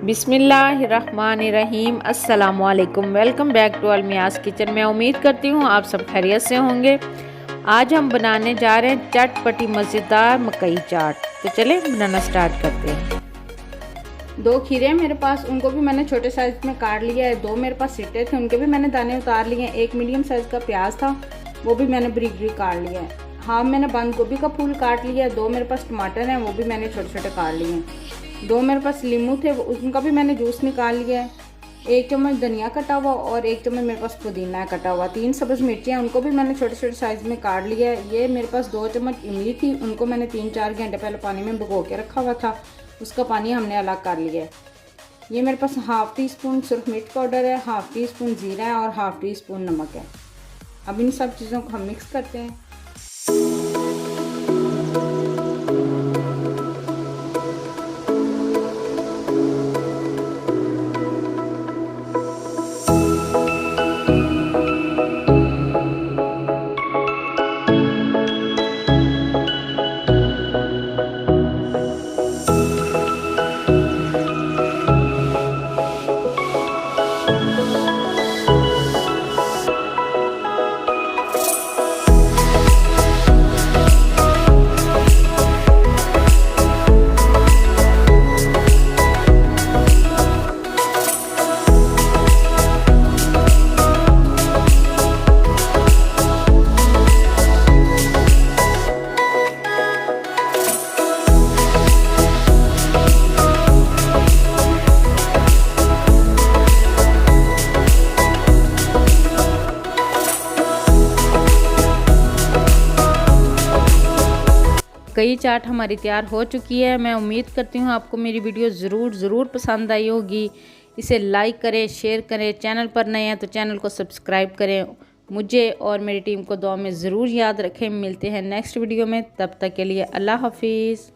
बिस्मिल्लाहिर्रहमानिर्रहीम। अस्सलामुअलैकुम। Welcome back to Almiya's kitchen. मैं उम्मीद करती हूँ आप सब खैरियत से होंगे। आज हम बनाने जा रहे हैं चटपटी मज़ेदार मकई चाट। तो चलें बनाना स्टार्ट करते हैं। 2 खीरे हैं मेरे पास, उनको भी मैंने छोटे साइज़ में काट लिया है। 2 मेरे पास सिट्टे थे, उनके भी मैंने दाने उतार लिए हैं। 1 मीडियम साइज़ का प्याज था, वो भी मैंने बारीक बारीक काट लिया है। हाँ, मैंने बंद गोभी का फूल काट लिया है। 2 मेरे पास टमाटर हैं, वो भी मैंने छोटे छोटे काट लिए हैं। 2 मेरे पास लीमू थे, उनका भी मैंने जूस निकाल लिया है। 1 चम्मच धनिया कटा हुआ और 1 चम्मच मेरे पास पुदीना है कटा हुआ। 3 सब्ज़ मिर्चियाँ, उनको भी मैंने छोटे छोटे साइज़ में काट लिया है। ये मेरे पास 2 चम्मच इमली थी, उनको मैंने 3-4 घंटे पहले पानी में भिगो के रखा हुआ था, उसका पानी हमने अलग कर लिया है। ये मेरे पास हाफ़ टी स्पून सुरख मिर्च पाउडर है, हाफ़ टी स्पून ज़ीरा है और हाफ़ टी स्पून नमक है। अब इन सब चीज़ों को हम मिक्स करते हैं। कई चाट हमारी तैयार हो चुकी है। मैं उम्मीद करती हूँ आपको मेरी वीडियो ज़रूर पसंद आई होगी। इसे लाइक करें, शेयर करें। चैनल पर नए हैं तो चैनल को सब्सक्राइब करें। मुझे और मेरी टीम को दुआ में ज़रूर याद रखें। मिलते हैं नेक्स्ट वीडियो में, तब तक के लिए अल्लाह हाफिज़।